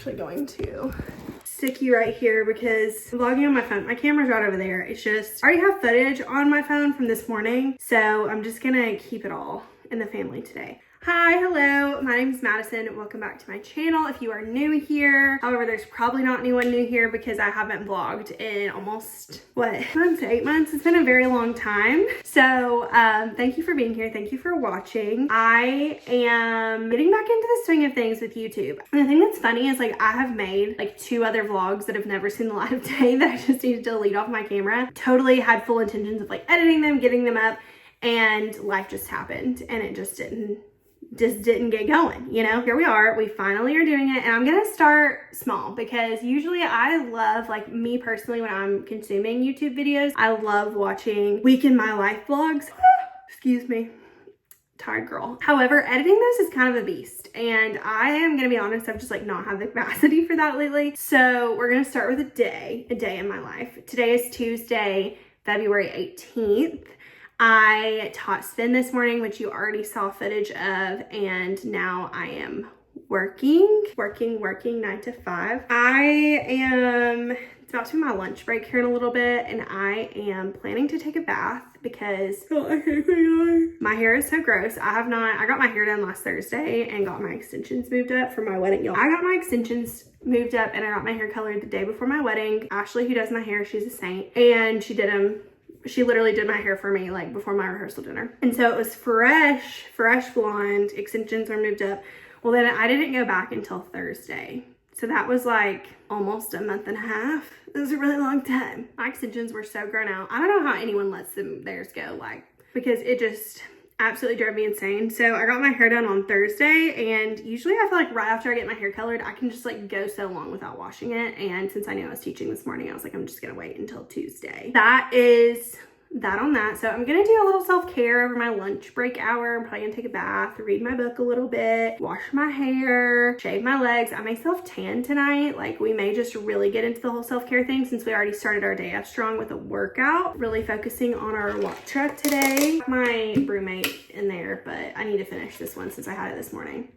actually going to stick you right here because I'm vlogging on my phone. My camera's right over there. It's just, I already have footage on my phone from this morning, so I'm just gonna keep it all in the family today. Hi, hello, my name is Madison. Welcome back to my channel if you are new here. However, there's probably not anyone new here because I haven't vlogged in almost, what, 8 months? It's been a very long time. So thank you for being here. Thank you for watching. I am getting back into the swing of things with YouTube. And the thing that's funny is like I have made like 2 other vlogs that have never seen the light of day that I just need to delete off my camera. Totally had full intentions of like editing them, getting them up, and life just happened and it just didn't get going, you know? Here we are, we finally are doing it, and I'm gonna start small because usually I love, like me personally, when I'm consuming YouTube videos, I love watching week in my life vlogs. Excuse me, tired girl. However, editing those is kind of a beast, and I am gonna be honest, I've just like not had the capacity for that lately. So we're gonna start with a day in my life. Today is Tuesday, February 18th. I taught spin this morning, which you already saw footage of, and now I am working 9 to 5. It's about to be my lunch break here in a little bit, and I am planning to take a bath because my hair is so gross. I got my hair done last Thursday and got my extensions moved up for my wedding. Y'all, I got my extensions moved up and I got my hair colored the day before my wedding. Ashley, who does my hair, she's a saint, and she literally did my hair for me like before my rehearsal dinner. And so it was fresh blonde, extensions were moved up. Well, then I didn't go back until Thursday. So that was like almost a month and a half. It was a really long time. My extensions were so grown out. I don't know how anyone lets theirs go, like, because it just absolutely drove me insane. So I got my hair done on Thursday, and usually I feel like right after I get my hair colored, I can just like go so long without washing it. And since I knew I was teaching this morning, I was like, I'm just gonna wait until Tuesday. That is that on that. So I'm gonna do a little self-care over my lunch break hour. I'm probably gonna take a bath, read my book a little bit, wash my hair, shave my legs. I may self-tan tonight. Like, we may just really get into the whole self-care thing since we already started our day off strong with a workout. Really focusing on our walk truck today. My roommate in there, but I need to finish this one since I had it this morning.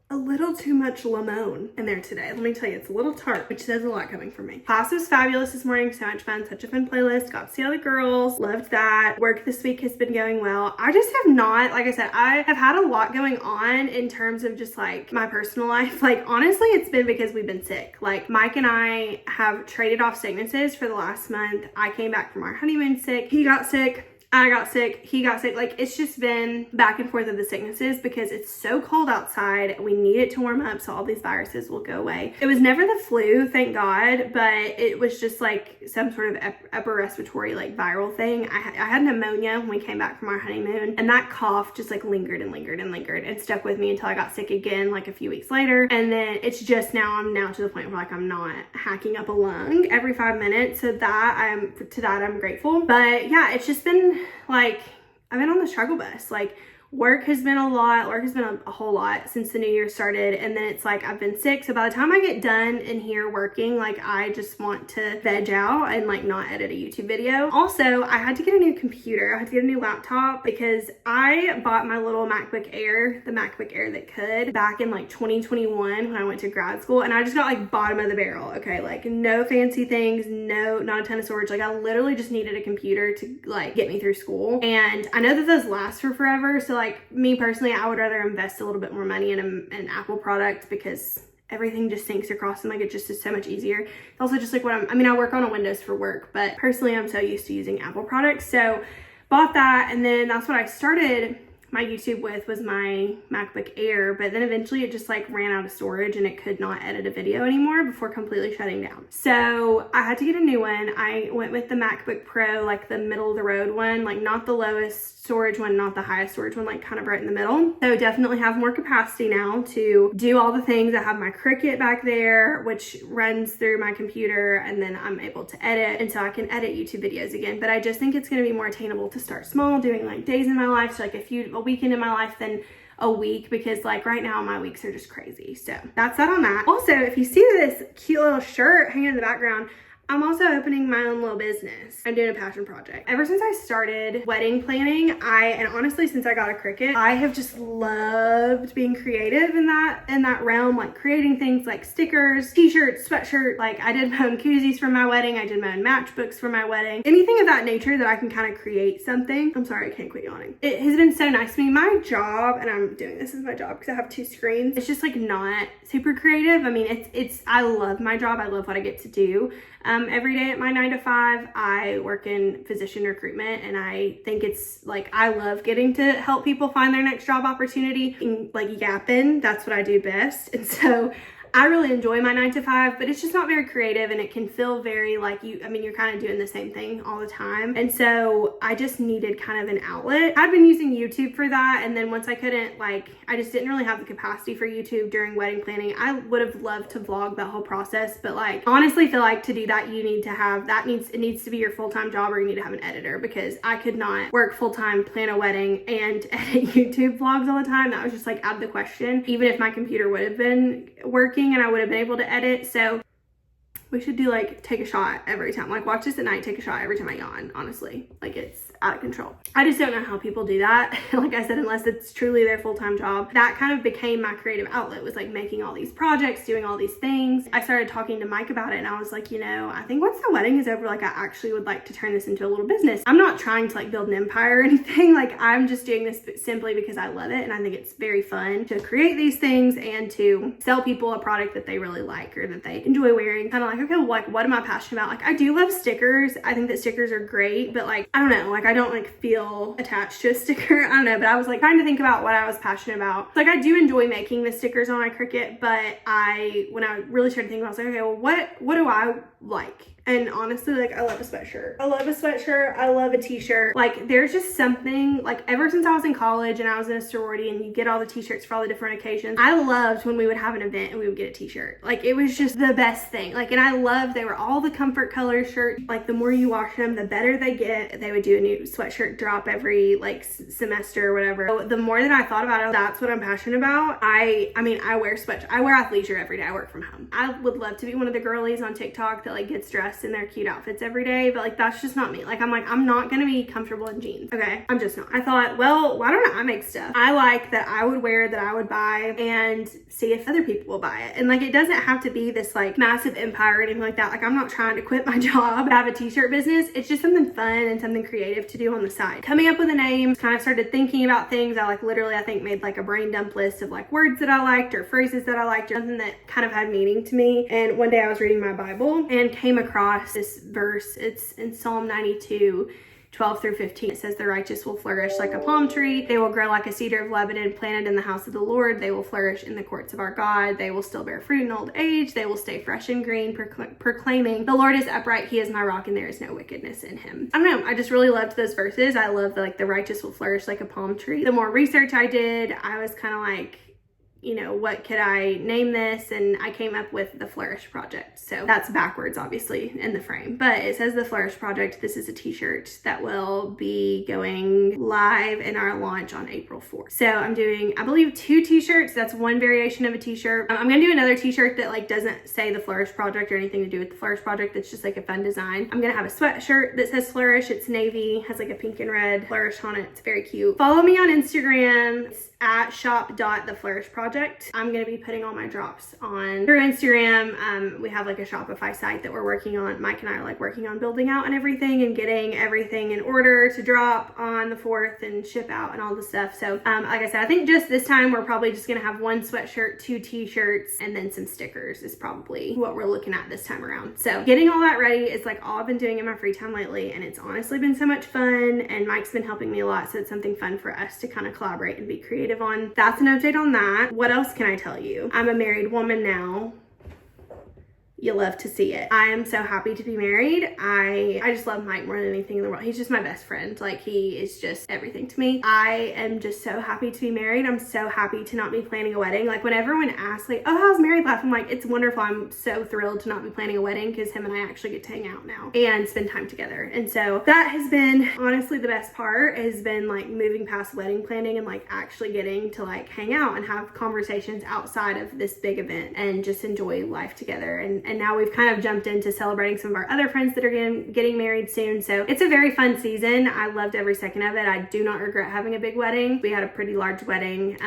A little too much lemon in there today. Let me tell you, it's a little tart, which says a lot coming from me. Class was fabulous this morning. So much fun. Such a fun playlist. Got to see all the girls. Loved that. Work this week has been going well. I just have not, like I said, I have had a lot going on in terms of just like my personal life. Like, honestly, it's been because we've been sick. Like, Mike and I have traded off sicknesses for the last month. I came back from our honeymoon sick. He got sick. I got sick, he got sick. Like, it's just been back and forth of the sicknesses because it's so cold outside. We need it to warm up so all these viruses will go away. It was never the flu, thank God, but it was just like some sort of upper respiratory like viral thing. I had pneumonia when we came back from our honeymoon, and that cough just like lingered and stuck with me until I got sick again like a few weeks later. And then it's just now, I'm now to the point where like I'm not hacking up a lung every 5 minutes. So I'm grateful. But yeah, it's just been like, I've been on the struggle bus. Like, work has been a whole lot since the new year started. And then it's like, I've been sick. So by the time I get done in here working, like, I just want to veg out and like not edit a YouTube video. Also, I had to get a new computer. I had to get a new laptop because I bought my little MacBook Air, the MacBook Air that could, back in like 2021 when I went to grad school. And I just got like bottom of the barrel. Okay. Like, no fancy things, not a ton of storage. Like, I literally just needed a computer to like get me through school. And I know that those last for forever. So like, me personally, I would rather invest a little bit more money in an Apple product because everything just syncs across and like it just is so much easier. It's also just like I work on a Windows for work, but personally I'm so used to using Apple products. So bought that, and then that's what I started my YouTube with, was my MacBook Air, but then eventually it just like ran out of storage and it could not edit a video anymore before completely shutting down. So I had to get a new one. I went with the MacBook Pro, like the middle of the road one, like not the lowest storage one, not the highest storage one, like kind of right in the middle. So definitely have more capacity now to do all the things. I have my Cricut back there, which runs through my computer, and then I'm able to edit, and so I can edit YouTube videos again. But I just think it's going to be more attainable to start small, doing like days in my life, so like a weekend in my life than a week, because like right now my weeks are just crazy. So that's that on that. Also, if you see this cute little shirt hanging in the background, I'm also opening my own little business. I'm doing a passion project. Ever since I started wedding planning, and honestly, since I got a Cricut, I have just loved being creative in that realm, like creating things like stickers, t-shirts, sweatshirts. Like I did my own koozies for my wedding. I did my own matchbooks for my wedding. Anything of that nature that I can kind of create something. I'm sorry, I can't quit yawning. It has been so nice to me. My job, and I'm doing this as my job because I have 2 screens. It's just like not super creative. I mean, I love my job. I love what I get to do. Every day at my 9 to 5, I work in physician recruitment, and I think it's like, I love getting to help people find their next job opportunity. And like yapping, that's what I do best. And so I really enjoy my 9 to 5, but it's just not very creative, and it can feel very like you're kind of doing the same thing all the time. And so I just needed kind of an outlet. I'd been using YouTube for that, and then once I couldn't, I just didn't really have the capacity for YouTube during wedding planning. I would have loved to vlog that whole process, but honestly feel like to do that, you need to have, it needs to be your full-time job, or you need to have an editor, because I could not work full-time, plan a wedding, and edit YouTube vlogs all the time. That was just out of the question, even if my computer would have been working and I would have been able to edit. So we should do take a shot every time. Watch this at night, take a shot every time I yawn, honestly. It's out of control. I just don't know how people do that. Like I said, unless it's truly their full-time job. That kind of became my creative outlet, was making all these projects, doing all these things. I started talking to Mike about it, and I was like, I think once the wedding is over, I actually would like to turn this into a little business. I'm not trying to build an empire or anything. I'm just doing this simply because I love it, and I think it's very fun to create these things and to sell people a product that they really like or that they enjoy wearing. Kind of okay, well, what am I passionate about? I do love stickers. I think that stickers are great, but I don't know, I don't feel attached to a sticker. I don't know, but I was trying to think about what I was passionate about. I do enjoy making the stickers on my Cricut, but when I really started thinking, I was okay, well, what do I like? And honestly, I love a sweatshirt. I love a sweatshirt. I love a t-shirt. There's just something, ever since I was in college and I was in a sorority and you get all the t-shirts for all the different occasions, I loved when we would have an event and we would get a t-shirt. It was just the best thing. And I loved, they were all the comfort color shirts. The more you wash them, the better they get. They would do a new sweatshirt drop every semester or whatever. So the more that I thought about it, that's what I'm passionate about. I wear I wear athleisure every day. I work from home. I would love to be one of the girlies on TikTok that gets dressed in their cute outfits every day, but that's just not me. I'm not gonna be comfortable in jeans. Okay, I'm just not. I thought, well, why don't I make stuff I like, that I would wear, that I would buy, and see if other people will buy it. And it doesn't have to be this massive empire or anything like that. I'm not trying to quit my job to have a t-shirt business. It's just something fun and something creative to do on the side. Coming up with a name, kind of started thinking about things. I literally, I think, made a brain dump list of words that I liked or phrases that I liked, or something that kind of had meaning to me. And one day I was reading my Bible and came across this verse. It's in Psalm 92, 12 through 15. It says, "The righteous will flourish like a palm tree. They will grow like a cedar of Lebanon, planted in the house of the Lord. They will flourish in the courts of our God. They will still bear fruit in old age. They will stay fresh and green, proclaiming, the Lord is upright. He is my rock, and there is no wickedness in him." I don't know. I just really loved those verses. I love the righteous will flourish like a palm tree. The more research I did, I was kind of what could I name this? And I came up with the Flourish Project. So that's backwards, obviously, in the frame, but it says the Flourish Project. This is a t-shirt that will be going live in our launch on April 4th. So I'm doing, I believe, 2 t-shirts. That's one variation of a t-shirt. I'm gonna do another t-shirt that doesn't say the Flourish Project or anything to do with the Flourish Project. It's just a fun design. I'm gonna have a sweatshirt that says Flourish. It's navy, has a pink and red flourish on it. It's very cute. Follow me on Instagram. It's at shop.theflourishproject. I'm going to be putting all my drops on through Instagram. We have a Shopify site that we're working on. Mike and I are working on building out and everything and getting everything in order to drop on the 4th and ship out and all the stuff. So like I said, I think just this time we're probably just going to have 1 sweatshirt, 2 t-shirts, and then some stickers is probably what we're looking at this time around. So getting all that ready is all I've been doing in my free time lately, and it's honestly been so much fun, and Mike's been helping me a lot, so it's something fun for us to kind of collaborate and be creative on. That's an update on that. What else can I tell you? I'm a married woman now. You love to see it. I am so happy to be married. I just love Mike more than anything in the world. He's just my best friend. He is just everything to me. I am just so happy to be married. I'm so happy to not be planning a wedding. When everyone asks oh, how's married life? I'm it's wonderful. I'm so thrilled to not be planning a wedding because him and I actually get to hang out now and spend time together. And so that has been honestly the best part, has been moving past wedding planning and actually getting to hang out and have conversations outside of this big event and just enjoy life together and and now we've kind of jumped into celebrating some of our other friends that are getting married soon. So it's a very fun season. I loved every second of it. I do not regret having a big wedding. We had a pretty large wedding,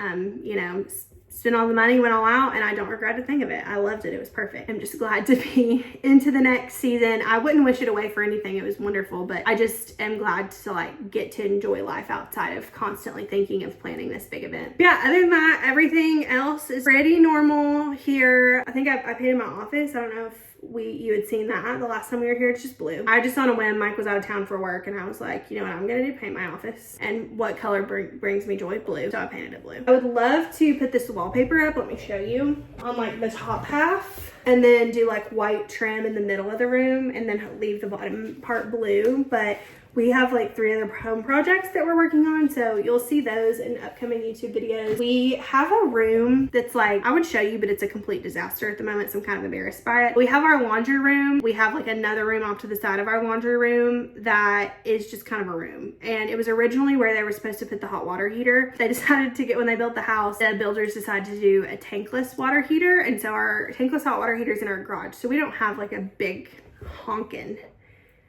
you know, spent all the money, went all out, and I don't regret a thing of it. I loved it. It was perfect. I'm just glad to be into the next season. I wouldn't wish it away for anything. It was wonderful, but I just am glad to like get to enjoy life outside of constantly thinking of planning this big event. But yeah, other than that, everything else is pretty normal here. I think I painted my office. I don't know if you had seen that the last time we were here. It's just blue. I just on a whim, Mike was out of town for work, and I was like, you know what I'm gonna do? Paint my office. And what color brings me joy? Blue. So I painted it blue. I would love to put this wallpaper up. Let me show you. On like the top half, and then do like white trim in the middle of the room, and then leave the bottom part blue. But we have like 3 other home projects that we're working on, so you'll see those in upcoming YouTube videos. We have a room that's like, I would show you, but it's a complete disaster at the moment, so I'm kind of embarrassed by it. We have our laundry room. We have like another room off to the side of our laundry room that is just kind of a room. And it was originally where they were supposed to put the hot water heater. They decided to when they built the house, the builders decided to do a tankless water heater. And so our tankless hot water heater is in our garage. So we don't have like a big honkin'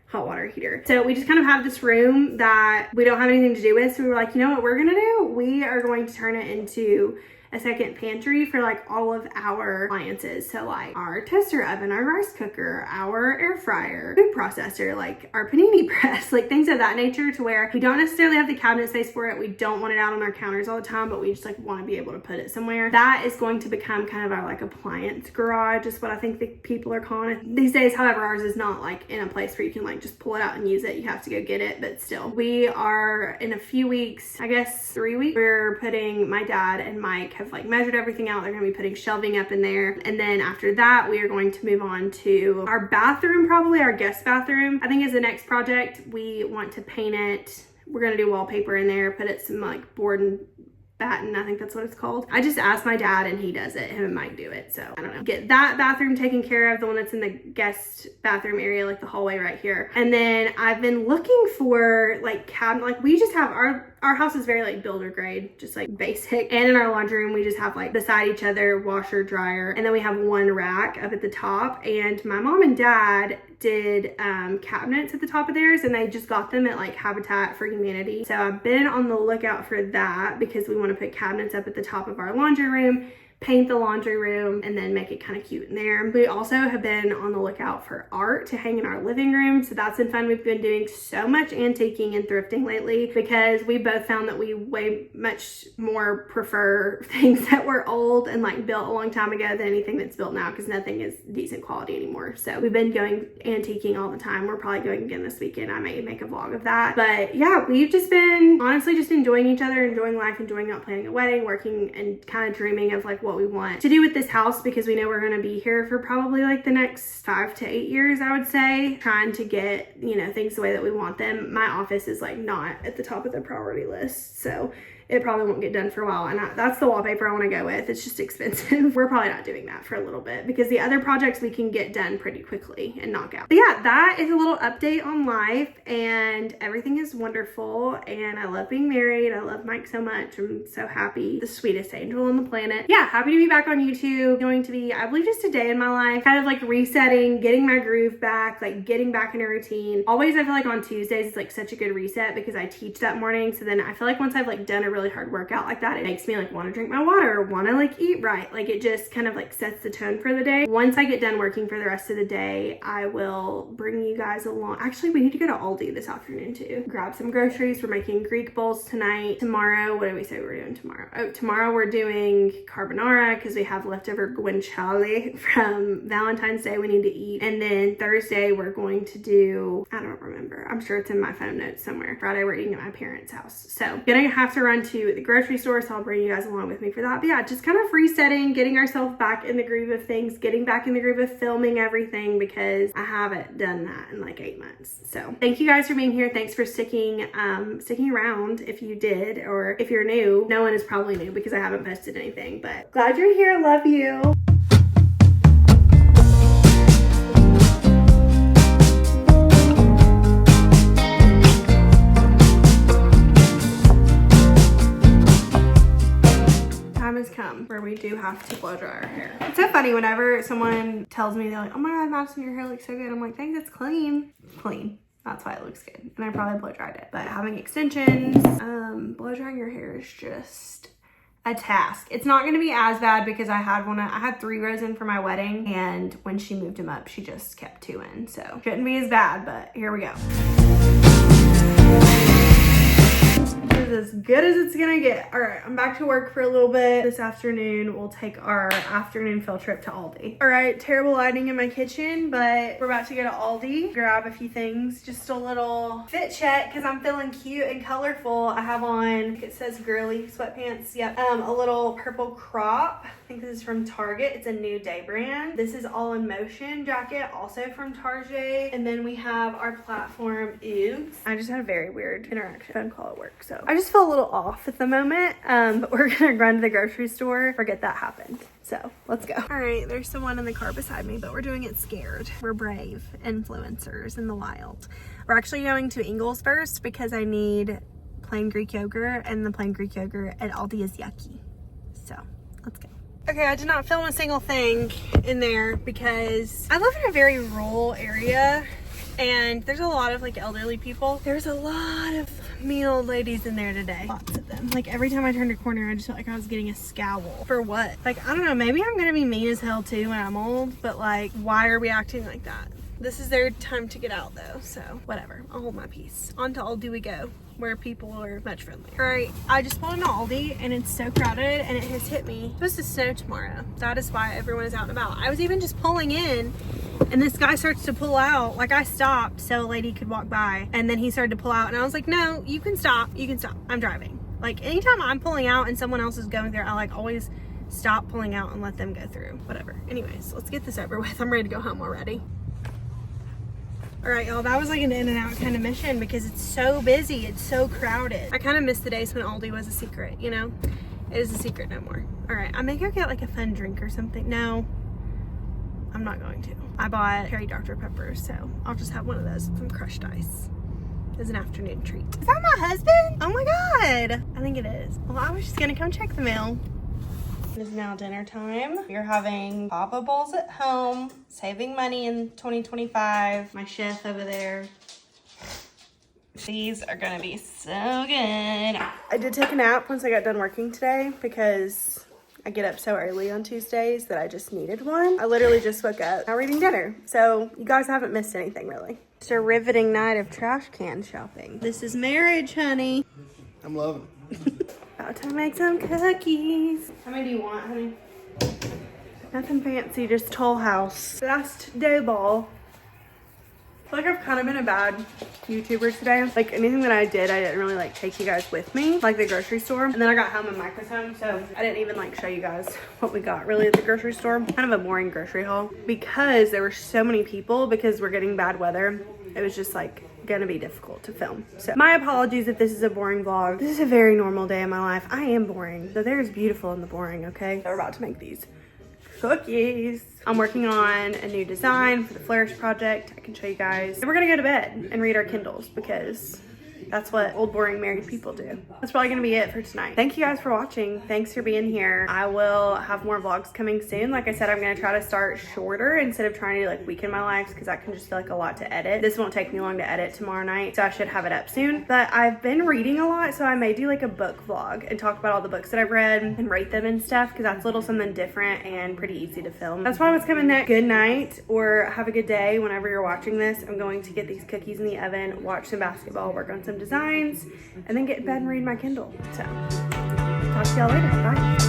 hot water heater. So we just kind of have this room that we don't have anything to do with. So we were like, you know what we're gonna do? We are going to turn it into a second pantry for like all of our appliances. So like our toaster oven, our rice cooker, our air fryer, food processor, like our panini press, like things of that nature, to where we don't necessarily have the cabinet space for it. We don't want it out on our counters all the time, but we just like want to be able to put it somewhere. That is going to become kind of our like appliance garage, is what I think the people are calling it these days. However, ours is not like in a place where you can like just pull it out and use it. You have to go get it, but still. We are in a few weeks, I guess 3 weeks, we're putting, my dad and Mike have like measured everything out. They're going to be putting shelving up in there. And then after that, we are going to move on to our bathroom, probably our guest bathroom. I think is the next project. We want to paint it. We're going to do wallpaper in there, put it some like board and batten, I think that's what it's called. I just asked my dad and he does it. Him and Mike do it. So I don't know. Get that bathroom taken care of, the one that's in the guest bathroom area, like the hallway right here. And then I've been looking for like cabinet, like we just have our house is very like builder grade, just like basic. And in our laundry room, we just have like beside each other, washer, dryer. And then we have one rack up at the top. And my mom and dad did cabinets at the top of theirs, and they just got them at like Habitat for Humanity. So I've been on the lookout for that because we want to put cabinets up at the top of our laundry room, paint the laundry room, and then make it kind of cute in there. We also have been on the lookout for art to hang in our living room, so that's been fun. We've been doing so much antiquing and thrifting lately because we both found that we way much more prefer things that were old and like built a long time ago than anything that's built now, because nothing is decent quality anymore. So we've been going antiquing all the time. We're probably going again this weekend. I may make a vlog of that. But yeah, we've just been honestly just enjoying each other, enjoying life, enjoying not planning a wedding, working and kind of dreaming of like what we want to do with this house, because we know we're going to be here for probably like the next 5 to 8 years, I would say, trying to get, you know, things the way that we want them. My office is like not at the top of the priority list, so it probably won't get done for a while, and that's the wallpaper I want to go with. It's just expensive. We're probably not doing that for a little bit because the other projects we can get done pretty quickly and knock out. But yeah, that is a little update on life, and everything is wonderful, and I love being married. I love Mike so much. I'm so happy. The sweetest angel on the planet. Yeah, happy to be back on YouTube. Going to be, I believe, just a day in my life, kind of like resetting, getting my groove back, like getting back in a routine. Always, I feel like on Tuesdays, it's like such a good reset because I teach that morning. So then I feel like once I've like done a really hard workout like that, it makes me like want to drink my water, want to like eat right. Like it just kind of like sets the tone for the day. Once I get done working for the rest of the day, I will bring you guys along. Actually, we need to go to Aldi this afternoon too. Grab some groceries. We're making Greek bowls tonight. Tomorrow, what did we say we were doing tomorrow? Oh, tomorrow we're doing carbonara because we have leftover guanciale from Valentine's Day we need to eat. And then Thursday we're going to do, I don't remember. I'm sure it's in my phone notes somewhere. Friday we're eating at my parents' house. So gonna have to run to the grocery store, so I'll bring you guys along with me for that. But yeah, just kind of resetting, getting ourselves back in the groove of things, getting back in the groove of filming everything, because I haven't done that in like 8 months. So thank you guys for being here. Thanks for sticking around if you did, or if you're new. No one is probably new because I haven't posted anything, but glad you're here. Love you. has come where we do have to blow dry our hair. It's so funny whenever someone tells me, they're like, oh my God, Madison, your hair looks so good. I'm like, thanks, it's clean. Clean. That's why it looks good. And I probably blow dried it. But having extensions, blow drying your hair is just a task. It's not gonna be as bad because I had 3 rows in for my wedding, and when she moved them up, she just kept 2 in. So shouldn't be as bad, but here we go. This is as good as it's gonna get. All right, I'm back to work for a little bit. This afternoon, we'll take our afternoon field trip to Aldi. All right, terrible lighting in my kitchen, but we're about to go to Aldi, grab a few things. Just a little fit check because I'm feeling cute and colorful. I have on, it says girly sweatpants. Yep. A little purple crop. I think this is from Target. It's a New Day brand. This is All in Motion jacket, also from Target. And then we have our platform Oogs. I just had a very weird interaction. Phone call at work, so I just feel a little off at the moment. But we're gonna run to the grocery store, forget that happened. So let's go. All right, there's someone in the car beside me, but we're doing it scared. We're brave influencers in the wild. We're actually going to Ingles first because I need plain Greek yogurt, and the plain Greek yogurt at Aldi is yucky. So let's go. Okay, I did not film a single thing in there because I live in a very rural area and there's a lot of like elderly people. There's a lot of mean old ladies in there today. Lots of them. Like every time I turned a corner, I just felt like I was getting a scowl. For what? Like, I don't know, maybe I'm gonna be mean as hell too when I'm old, but like, why are we acting like that? This is their time to get out though, so whatever. I'll hold my peace. On to Aldi we go, where people are much friendlier. All right, I just pulled into Aldi and it's so crowded and it has hit me. It's supposed to snow tomorrow. That is why everyone is out and about. I was even just pulling in and this guy starts to pull out. Like I stopped so a lady could walk by and then he started to pull out and I was like, no, you can stop, I'm driving. Like anytime I'm pulling out and someone else is going there, I like always stop pulling out and let them go through, whatever. Anyways, let's get this over with. I'm ready to go home already. All right, y'all, that was like an in and out kind of mission because it's so busy, it's so crowded. I kind of miss the days when Aldi was a secret, you know? It is a secret no more. All right, I may go get like a fun drink or something. No, I'm not going to. I bought cherry Dr. Pepper, so I'll just have one of those with some crushed ice as an afternoon treat. Is that my husband? Oh my God. I think it is. Well, I was just gonna come check the mail. It is now dinner time. We're having Papa Bowls at home, saving money in 2025. My chef over there. These are gonna be so good. I did take a nap once I got done working today because I get up so early on Tuesdays that I just needed one. I literally just woke up. Now we're eating dinner. So you guys haven't missed anything really. It's a riveting night of trash can shopping. This is marriage, honey. I'm loving it. About to make some cookies. How many do you want, honey? Nothing fancy, just Toll House. Last dough ball. I feel like I've kind of been a bad YouTuber today. Like anything that I didn't really like take you guys with me, like the grocery store. And then I got home and Mike was home, so I didn't even like show you guys what we got really at the grocery store. Kind of a boring grocery haul because there were so many people because we're getting bad weather. It was just like gonna be difficult to film. So my apologies if this is a boring vlog. This is a very normal day in my life. I am boring, but there's beautiful in the boring, okay? So we're about to make these cookies. I'm working on a new design for the Flourish project. I can show you guys. And we're gonna go to bed and read our Kindles because that's what old boring married people do. That's probably gonna be it for tonight. Thank you guys for watching. Thanks for being here. I will have more vlogs coming soon. Like I said, I'm gonna try to start shorter instead of trying to like weekend my lives because that can just feel like a lot to edit. This won't take me long to edit tomorrow night, so I should have it up soon. But I've been reading a lot, so I may do like a book vlog and talk about all the books that I've read and rate them and stuff because that's a little something different and pretty easy to film. That's probably what's coming next. Good night or have a good day whenever you're watching this. I'm going to get these cookies in the oven, watch some basketball, work on some designs, and then get in bed and read my Kindle. So, talk to y'all later. Bye.